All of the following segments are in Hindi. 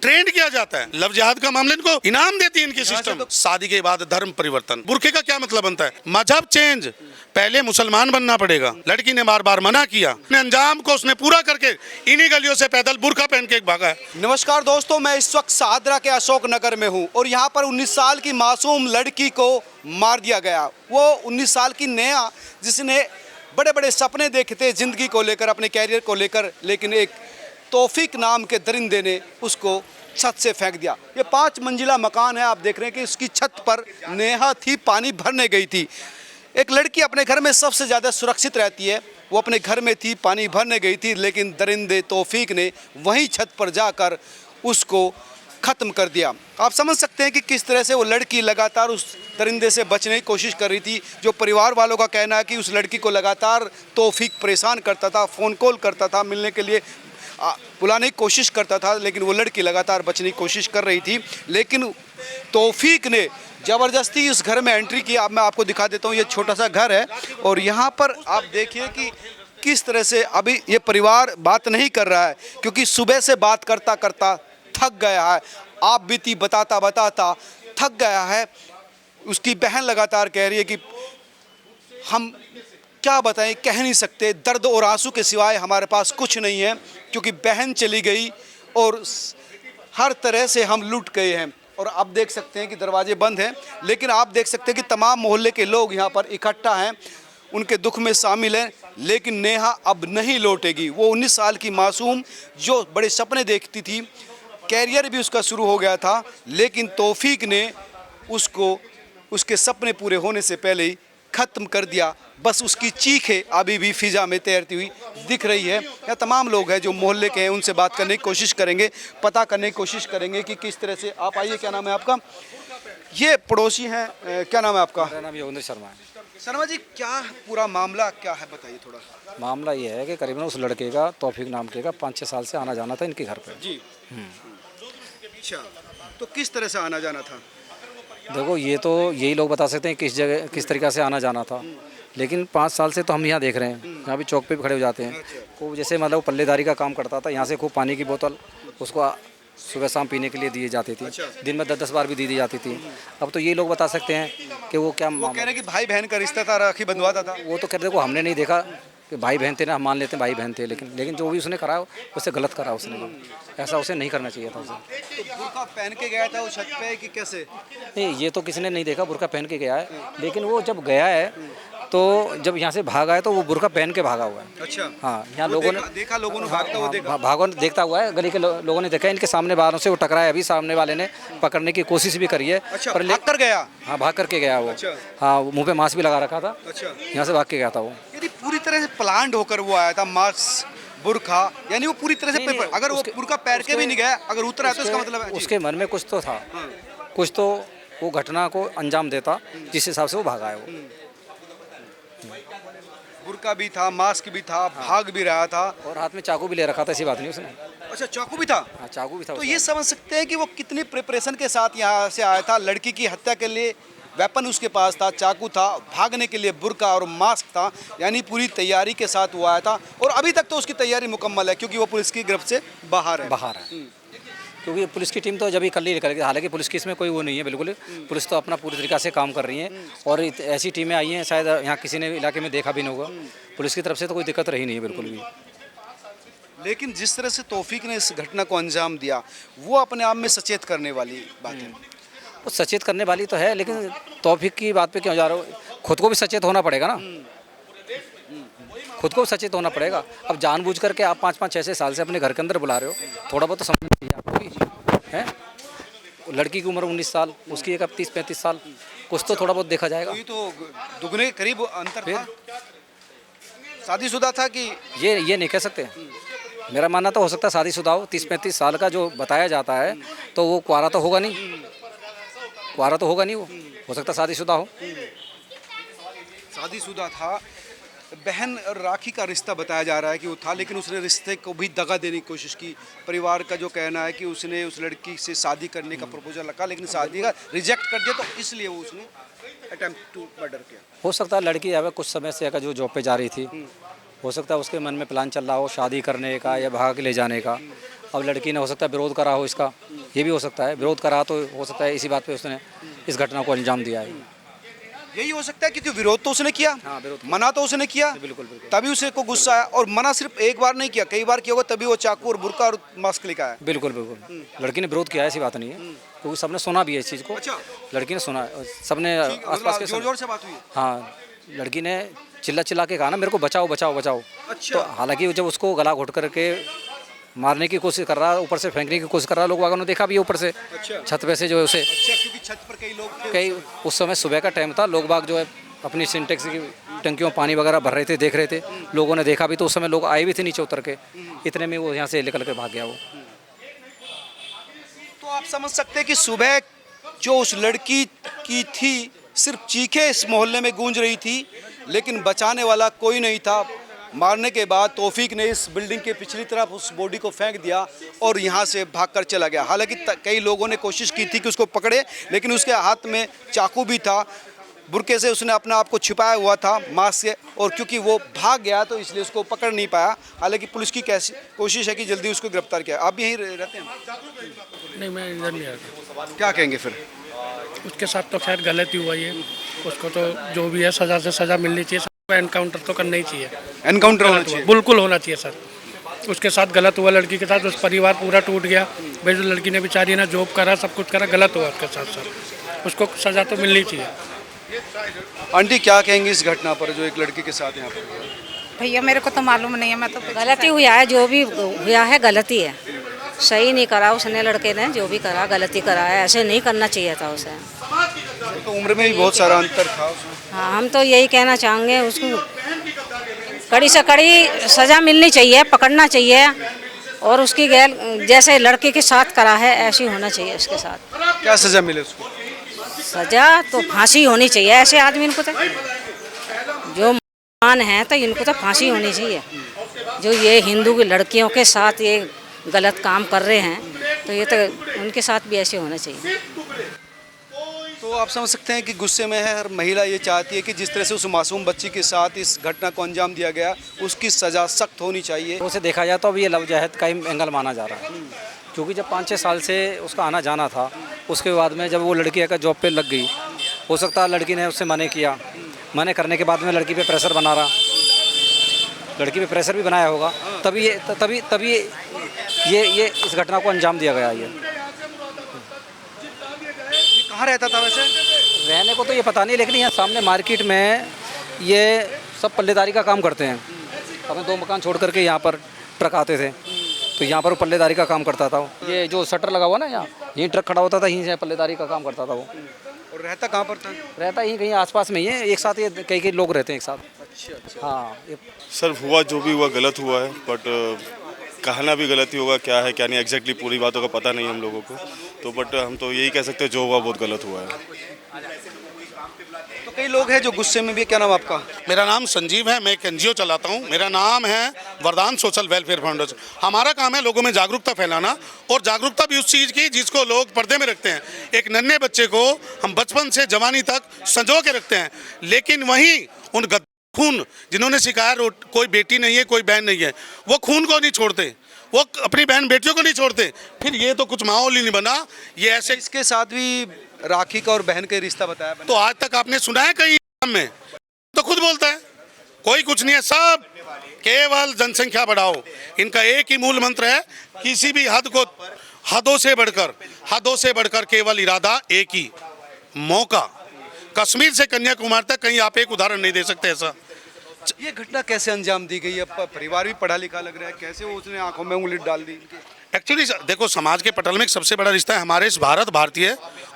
ट्रेंड किया जाता है। लव जिहाद का मामले इनको इनाम देती है इनकी सिस्टम। शादी के बाद धर्म परिवर्तन, बुर्के का क्या मतलब बनता है? मजहब चेंज। पहले मुसलमान बनना पड़ेगा। लड़की ने बार बार मना किया, अंजाम को उसने पूरा करके इन्हीं गलियों से पैदल बुर्का पहन के भागा है। नमस्कार दोस्तों, मैं इस वक्त शाहदरा के अशोक नगर में हूँ और यहाँ पर 19 साल की मासूम लड़की को मार दिया गया। वो 19 साल की नेहा, जिसने बड़े बड़े सपने देखे थे जिंदगी को लेकर, अपने कैरियर को लेकर, लेकिन एक तौफीक नाम के दरिंदे ने उसको छत से फेंक दिया। ये 5 मंजिला मकान है, आप देख रहे हैं कि उसकी छत पर नेहा थी, पानी भरने गई थी। एक लड़की अपने घर में सबसे ज़्यादा सुरक्षित रहती है, वो अपने घर में थी, पानी भरने गई थी, लेकिन दरिंदे तौफीक ने वहीं छत पर जाकर उसको ख़त्म कर दिया। आप समझ सकते हैं कि किस तरह से वो लड़की लगातार उस दरिंदे से बचने की कोशिश कर रही थी। जो परिवार वालों का कहना है कि उस लड़की को लगातार तौफीक परेशान करता था, फ़ोन कॉल करता था, मिलने के लिए बुलाने की कोशिश करता था, लेकिन वो लड़की लगातार बचने की कोशिश कर रही थी। लेकिन तौफीक ने ज़बरदस्ती इस घर में एंट्री की। अब मैं आपको दिखा देता हूँ, ये छोटा सा घर है और यहाँ पर आप देखिए कि किस तरह से अभी ये परिवार बात नहीं कर रहा है, क्योंकि सुबह से बात करता करता थक गया है। आप बीती बताता बताता थक गया है। उसकी बहन लगातार कह रही है कि हम क्या बताएं, कह नहीं सकते, दर्द और आंसू के सिवाय हमारे पास कुछ नहीं है, क्योंकि बहन चली गई और हर तरह से हम लूट गए हैं। और आप देख सकते हैं कि दरवाजे बंद हैं, लेकिन आप देख सकते हैं कि तमाम मोहल्ले के लोग यहाँ पर इकट्ठा हैं, उनके दुख में शामिल हैं। लेकिन नेहा अब नहीं लौटेगी। वो 19 साल की मासूम जो बड़े सपने देखती थी, कैरियर भी उसका शुरू हो गया था, लेकिन तौफीक ने उसको उसके सपने पूरे होने से पहले ही ख़त्म कर दिया। बस उसकी चीखें अभी भी फिजा में तैरती हुई दिख रही है। या तमाम लोग हैं जो मोहल्ले के हैं, उनसे बात करने की कोशिश करेंगे, पता करने की कोशिश करेंगे कि किस तरह से। आप आइए, क्या नाम है आपका? ये पड़ोसी हैं, क्या नाम है आपका? मेरा नाम योगेंद्र शर्मा है। शर्मा जी, क्या पूरा मामला क्या है, बताइए थोड़ा। मामला ये है कि करीबन उस लड़के का, तौफीक नाम के का 5-6 साल से आना जाना था इनके घर पे। जी। अच्छा, तो किस तरह से आना जाना था? देखो, ये तो यही लोग बता सकते हैं किस जगह किस तरीक़ा से आना जाना था, लेकिन 5 साल से तो हम यहाँ देख रहे हैं, यहाँ भी चौक पे भी खड़े हो जाते हैं। वो जैसे मतलब पल्लेदारी का काम करता था, यहाँ से खूब पानी की बोतल उसको सुबह शाम पीने के लिए दिए जाती थी। दिन में 10-10 बार भी दी जाती थी। अब तो ये लोग बता सकते हैं कि वो क्या। वो कह रहे हैं कि भाई बहन का रिश्ता था, राखी बंधवाता था। वो तो कह रहे, देखो हमने नहीं देखा कि भाई बहन थे ना, हम मान लेते हैं भाई बहन थे, लेकिन जो भी उसने करा उससे गलत करा उसने। ऐसा उसे नहीं करना चाहिए था उसे। तो बुर्का पहन के गया था वो छत पे कि कैसे? नहीं, ये तो किसी ने नहीं देखा, बुर्का पहन के गया है, लेकिन वो जब गया है तो जब यहाँ से भागा है तो वो बुर्का पहन के भागा हुआ है। अच्छा, हाँ, यहाँ लोगों ने देखा, लोगों ने भागता हुआ देखा। भागों देखता हुआ है, गली के लोगों ने देखा, इनके सामने बाहरों से वो टकराया, अभी सामने वाले ने पकड़ने की कोशिश भी करी है। अच्छा, पर भाग कर गया? हाँ, भाग करके गया वो। अच्छा। हाँ, मुँह पे मास्क भी लगा रखा था। अच्छा, यहाँ से भाग के गया था वो। यदि पूरी तरह से प्लान्ड होकर वो आया था, मास्क, बुर्खा, यानी वो पूरी तरह से नहीं, अगर वो बुर्का पैर के भी नहीं गया, अगर उतरा तो इसका मतलब है उसके मन में कुछ तो था, कुछ तो वो घटना को अंजाम देता, जिस हिसाब से वो भागा है वो। बुर्का भी था, मास्क भी था, भाग भी रहा था, और हाथ में चाकू भी ले रखा था, ऐसी बात नहीं उसने। अच्छा, चाकू भी था। हाँ, चाकू भी था। तो ये समझ सकते हैं कि वो कितनी प्रिपरेशन के साथ यहाँ से आया था। लड़की की हत्या के लिए वेपन उसके पास था, चाकू था, भागने के लिए बुर्का और मास्क था, यानी पूरी तैयारी के साथ वो आया था। और अभी तक तो उसकी तैयारी मुकम्मल है, क्योंकि वो पुलिस की गिरफ्त से बाहर है। क्योंकि पुलिस की टीम तो जब ही कल ही निकल गई, हालांकि पुलिस की इसमें कोई वो नहीं है बिल्कुल। पुलिस तो अपना पूरी तरीक़ा से काम कर रही है, और ऐसी टीमें आई हैं शायद यहाँ किसी ने इलाके में देखा भी नहीं होगा। पुलिस की तरफ से तो कोई दिक्कत रही नहीं है बिल्कुल भी। लेकिन जिस तरह से तौफीक ने इस घटना को अंजाम दिया, वो अपने आप में सचेत करने वाली बात है। वो सचेत करने वाली तो है, लेकिन तौफीक की बात पे क्यों जा रहा हो? खुद को भी सचेत होना पड़ेगा ना, खुद को सचेत होना पड़ेगा। अब जानबूझ करके आप 5-5, 6-6 साल से अपने घर के अंदर बुला रहे हो, थोड़ा बहुत तो समझ चाहिए आपको भी, है? लड़की की उम्र 19 साल, उसकी एक 30-35 साल, कुछ तो थोड़ा बहुत देखा जाएगा। ये तो दुगने के करीब अंतर था। शादीशुदा था कि ये नहीं कह सकते। मेरा मानना तो हो सकता है शादीशुदा हो। 30-35 साल का जो बताया जाता है, तो वो कुआरा तो होगा नहीं, कुआरा तो होगा नहीं, वो हो सकता शादीशुदा हो। शादीशुदा था। बहन और राखी का रिश्ता बताया जा रहा है कि वो था, लेकिन उसने रिश्ते को भी दगा देने की कोशिश की। परिवार का जो कहना है कि उसने उस लड़की से शादी करने का प्रपोजल रखा, लेकिन शादी का रिजेक्ट कर दिया, तो इसलिए वो उसने अटेम्प्ट टू मर्डर किया। हो सकता है लड़की अगर कुछ समय से अगर जो जॉब पे जा रही थी, हो सकता है उसके मन में प्लान चल रहा हो शादी करने का या भाग ले जाने का। अब लड़की ने हो सकता है विरोध करा हो इसका, ये भी हो सकता है, विरोध करा तो हो सकता है इसी बात पे उसने इस घटना को अंजाम दिया है। यही हो सकता है क्योंकि विरोध तो उसने किया, हाँ, विरोध मना तो उसने किया, बिल्कुल बिल्कुल तभी उसे को गुस्सा आया। और मना सिर्फ एक बार नहीं किया, कई बार किया होगा, तभी वो चाकू और बुर्का और मास्क लेकर आया। बिल्कुल बिल्कुल लड़की ने विरोध किया है, ऐसी बात नहीं है, क्योंकि सबने सुना भी है इस चीज़ को। अच्छा। लड़की ने सुना, सबने आसपास के जोर जोर से बात हुई है। हाँ, लड़की ने चिल्ला चिल्ला के कहा ना मेरे को बचाओ बचाओ बचाओ। अच्छा। तो हालांकि जब उसको गला घोट करके मारने की कोशिश कर रहा, ऊपर से फेंकने की कोशिश कर रहा, लोग वागों ने देखा भी है ऊपर से, अच्छा। छत पे से जो है उसे अच्छा, क्योंकि छत पर कई लोग थे। कई उस समय सुबह का टाइम था, लोग बाग जो है अपनी सिंटेक्स की टंकियों में पानी वगैरह भर रहे थे, देख रहे थे, लोगों ने देखा भी, तो उस समय लोग आए भी थे नीचे उतर के, इतने में वो यहाँ से निकल के भाग गया वो। तो आप समझ सकते हैं कि सुबह जो उस लड़की की थी, सिर्फ चीखें इस मोहल्ले में गूंज रही थी, लेकिन बचाने वाला कोई नहीं था। मारने के बाद तौफीक ने इस बिल्डिंग के पिछली तरफ उस बॉडी को फेंक दिया और यहाँ से भागकर चला गया। हालांकि कई लोगों ने कोशिश की थी कि उसको पकड़े, लेकिन उसके हाथ में चाकू भी था, बुरके से उसने अपने आप को छिपाया हुआ था मास्क से, और क्योंकि वो भाग गया तो इसलिए उसको पकड़ नहीं पाया। हालांकि पुलिस की कैसी कोशिश है कि जल्दी उसको गिरफ्तार किया। आप भी यहीं रहते हैं? नहीं, मैं इधर नहीं आता। क्या कहेंगे फिर? उसके साथ तो खैर गलत ही हुआ ये, उसको तो जो भी है सज़ा से सज़ा मिलनी चाहिए, सबको एनकाउंटर तो करना ही चाहिए, एनकाउंटर होना चाहिए। बिल्कुल होना चाहिए सर। उसके साथ गलत हुआ, लड़की के साथ, उस परिवार पूरा टूट गया भाई। जो लड़की ने बेचारी ने जॉब करा, सब कुछ करा, गलत हुआ उसके साथ सर, उसको सज़ा तो मिलनी चाहिए। आंटी क्या कहेंगी इस घटना पर जो एक लड़की के साथ यहाँ पर? भैया मेरे को तो मालूम नहीं है, मैं तो गलती हुआ है, जो भी हुआ है गलती है, सही नहीं करा उसने, लड़के ने जो भी करा गलती करा है, ऐसे नहीं करना चाहिए था उसे। तो उम्र में भी बहुत सारा अंतर था उसमें। हाँ, हम तो यही कहना चाहेंगे उसको कड़ी से कड़ी सज़ा मिलनी चाहिए, पकड़ना चाहिए, और उसकी गैर जैसे लड़के के साथ करा है ऐसी होना चाहिए उसके साथ। क्या सजा मिले उसको? सज़ा तो फांसी होनी चाहिए ऐसे आदमी, इनको तो जो मान है तो इनको तो फांसी होनी चाहिए। जो ये हिंदू की लड़कियों के साथ ये गलत काम कर रहे हैं, तो ये तो उनके साथ भी ऐसे होना चाहिए। तो आप समझ सकते हैं कि गुस्से में है हर महिला, ये चाहती है कि जिस तरह से उस मासूम बच्ची के साथ इस घटना को अंजाम दिया गया, उसकी सज़ा सख्त होनी चाहिए। उसे देखा जाए तो अब ये लव जहद का ही एंगल माना जा रहा है, क्योंकि जब 5-6 साल से उसका आना जाना था, उसके बाद में जब वो लड़की आकर जॉब पे लग गई, हो सकता है लड़की ने उससे मना किया, मना करने के बाद में लड़की पे प्रेशर बना रहा, लड़की पे प्रेशर भी बनाया होगा, तभी ये इस घटना को अंजाम दिया गया। ये कहाँ रहता था वैसे? रहने को तो ये पता नहीं, लेकिन यहाँ सामने मार्केट में ये सब पल्लेदारी का काम करते हैं। अपने 2 मकान छोड़ करके यहाँ पर ट्रक आते थे, तो यहाँ पर वो पल्लेदारी का काम करता था। ये जो शटर लगा हुआ ना, यहाँ यहीं ट्रक खड़ा होता था, यहीं से पल्लेदारी का काम करता था वो। और रहता कहाँ पर था? रहता यहीं कहीं आसपास में ही है, एक साथ ये कई लोग रहते हैं एक साथ। अच्छा। हाँ, ये सर हुआ जो भी हुआ गलत हुआ है, बट कहना भी गलत ही होगा, क्या है क्या नहीं एग्जैक्टली पूरी बातों का पता नहीं हम लोगों को, तो बट हम तो यही कह सकते हैं जो हुआ बहुत गलत हुआ है। तो कई लोग हैं जो गुस्से में भी। क्या नाम आपका? मेरा नाम संजीव है, मैं एक एनजीओ चलाता हूँ। मेरा नाम है वरदान सोशल वेलफेयर फाउंडेशन। हमारा काम है लोगों में जागरूकता फैलाना, और जागरूकता भी उस चीज़ की जिसको लोग पर्दे में रखते हैं। एक नन्हे बच्चे को हम बचपन से जवानी तक संजो के रखते हैं, लेकिन वहीं उन खून जिन्होंने सिखाया कोई बेटी नहीं है, कोई बहन नहीं है, वो खून को नहीं छोड़ते, वो अपनी बहन बेटियों को नहीं छोड़ते। फिर ये तो कुछ माहौल ही नहीं बना, ये ऐसे। इसके साथ भी राखी का और बहन का रिश्ता बताया तो आज तक आपने सुना है कहीं में? तो खुद बोलता है कोई कुछ नहीं है, सब केवल जनसंख्या बढ़ाओ। इनका एक ही मूल मंत्र है, किसी भी हद को हदों से बढ़कर केवल इरादा एक ही, मौका। कश्मीर से कन्याकुमारी तक कहीं आप एक उदाहरण नहीं दे सकते ऐसा। ये घटना कैसे अंजाम दी गई? अब परिवार भी पढ़ा लिखा लग रहा है, कैसे वो उसने आंखों में उंगली डाल दी? एक्चुअली देखो, समाज के पटल में एक सबसे बड़ा रिश्ता है हमारे इस भारतीय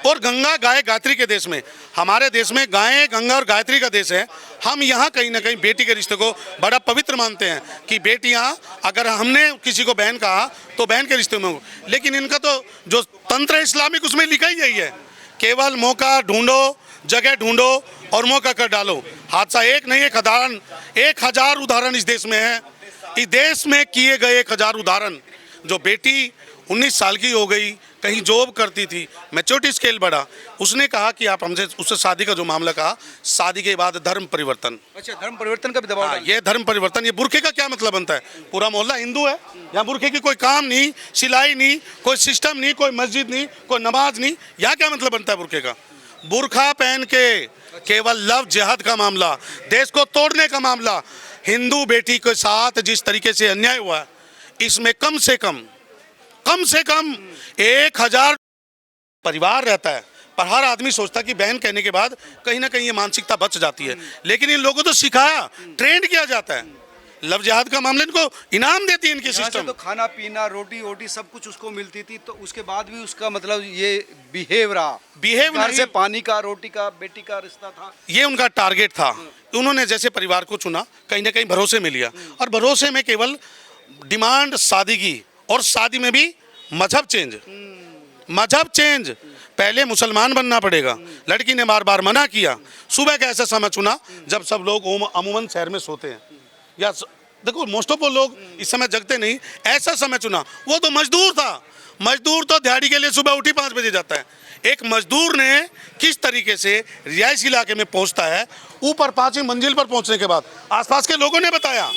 और गंगा गाय गायत्री के देश में। हमारे देश में गाय गंगा और गायत्री का देश है। हम यहाँ कहीं ना कहीं बेटी के रिश्ते को बड़ा पवित्र मानते हैं कि बेटियाँ, अगर हमने किसी को बहन कहा तो बहन के रिश्ते में हो। लेकिन इनका तो जो तंत्र है इस्लामिक, उसमें लिखा ही यही है, केवल मौका ढूंढो, जगह ढूंढो और मौका कर डालो। हादसा एक नहीं, 1000 उदाहरण इस देश में है। इस देश में किए गए 1000 उदाहरण। जो बेटी 19 साल की हो गई, कहीं जॉब करती थी, मैच्योरिटी स्केल बढ़ा। उसने कहा कि आप हमसे उससे शादी का जो मामला कहा, शादी के बाद धर्म परिवर्तन। अच्छा, धर्म परिवर्तन का भी दबाव डाला। ये धर्म परिवर्तन, ये बुरखे का क्या मतलब बनता है? पूरा मोहल्ला हिंदू है, यहाँ बुरखे की कोई काम नहीं, सिलाई नहीं, कोई सिस्टम नहीं, कोई मस्जिद नहीं, कोई नमाज नहीं, यहाँ क्या मतलब बनता है बुरखे का? बुरखा पहन के केवल लव जिहाद का मामला, देश को तोड़ने का मामला, हिंदू बेटी के साथ जिस तरीके से अन्याय हुआ है, इसमें कम से कम 1000 परिवार रहता है, पर हर आदमी सोचता कि बहन कहने के बाद कहीं ना कहीं ये मानसिकता बच जाती है। लेकिन इन लोगों को सिखाया, ट्रेंड किया जाता है। लव जिहाद का मामला इनको इनाम देती है इनकी यहाँ से सिस्टम। तो खाना पीना रोटी वोटी सब कुछ उसको मिलती थी, तो उसके बाद भी उसका मतलब ये बिहेव रहा। घर से पानी का, रोटी का, बेटी का रिश्ता था। ये उनका टारगेट था। उन्होंने जैसे परिवार को चुना, कहीं ना कहीं भरोसे में लिया, और भरोसे में केवल डिमांड शादी की, और शादी में भी मजहब चेंज। पहले मुसलमान बनना पड़ेगा, लड़की ने बार बार मना किया। सुबह का ऐसा समय चुना जब सब लोग अमूमन शहर में सोते हैं, या देखो मोस्ट ऑफ लोग इस समय जगते नहीं, ऐसा समय चुना। वो तो मजदूर था, मजदूर तो दिहाड़ी के लिए सुबह उठी 5 बजे जाता है। एक मजदूर ने किस तरीके से रिहायशी इलाके में पहुंचता है, ऊपर 5वीं मंजिल पर पहुंचने के बाद आसपास के लोगों ने बताया,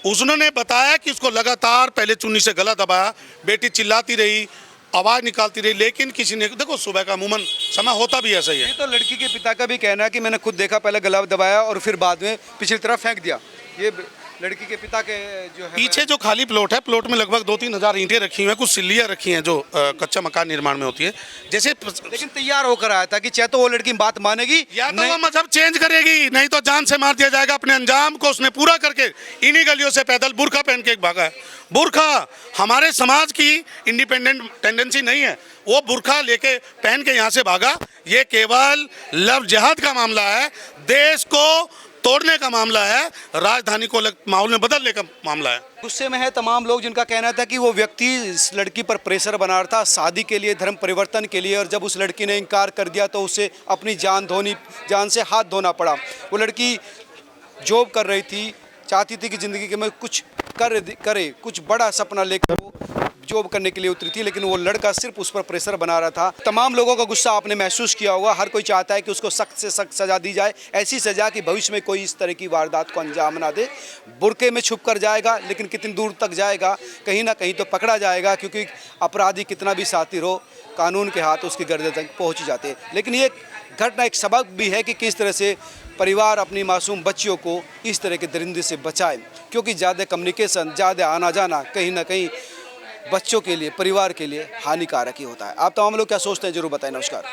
उसने बताया कि उसको लगातार पहले चुन्नी से गला दबाया, बेटी चिल्लाती रही, आवाज़ निकालती रही, लेकिन किसी ने, देखो सुबह का अमूमन समय होता भी ऐसा ही है। ये तो लड़की के पिता का भी कहना है कि मैंने खुद देखा, पहले गला दबाया और फिर बाद में पिछली तरफ फेंक दिया। ये लड़की के पिता के जो है, पीछे जो खाली प्लॉट है, प्लॉट में लगभग 2-3 हज़ार ईंटें रखी हुई हैं, कुछ सिल्लियाँ रखी हैं जो कच्चा मकान निर्माण में होती है। जैसे लेकिन तैयार होकर आया था कि चाहे तो वो लड़की बात मानेगी, या तो वो मजहब चेंज करेगी, नहीं तो जान से मार दिया जाएगा। अपने अंजाम को उसने पूरा करके इन्हीं गलियों से पैदल बुरखा पहन के भागा है। बुरखा हमारे समाज की इंडिपेंडेंट टेंडेंसी नहीं है, वो बुरखा लेके पहन के यहाँ से भागा। ये केवल लव जिहाद का मामला है, देश को तोड़ने का मामला है, राजधानी को माहौल में बदलने का मामला है। गुस्से में है तमाम लोग, जिनका कहना था कि वो व्यक्ति इस लड़की पर प्रेशर बना रहा था शादी के लिए, धर्म परिवर्तन के लिए, और जब उस लड़की ने इनकार कर दिया तो उसे अपनी जान से हाथ धोना पड़ा। वो लड़की जॉब कर रही थी, चाहती थी कि ज़िंदगी में कुछ करे, कुछ बड़ा सपना लेकर वो जॉब करने के लिए उतरी थी, लेकिन वो लड़का सिर्फ उस पर प्रेशर बना रहा था। तमाम लोगों का गुस्सा आपने महसूस किया होगा। हर कोई चाहता है कि उसको सख्त से सख्त सज़ा दी जाए, ऐसी सज़ा कि भविष्य में कोई इस तरह की वारदात को अंजाम ना दे। बुरके में छुप कर जाएगा, लेकिन कितनी दूर तक जाएगा, कहीं ना कहीं तो पकड़ा जाएगा, क्योंकि अपराधी कितना भी शातिर हो, कानून के हाथ उसकी गर्दन तक पहुँच जाते हैं। लेकिन ये घटना एक सबक भी है कि किस तरह से परिवार अपनी मासूम बच्चियों को इस तरह के दरिंदे से बचाए, क्योंकि ज़्यादा कम्युनिकेशन, ज़्यादा आना जाना कहीं ना कहीं बच्चों के लिए, परिवार के लिए हानिकारक ही होता है। आप तमाम लोग क्या सोचते हैं, जरूर बताएं। नमस्कार।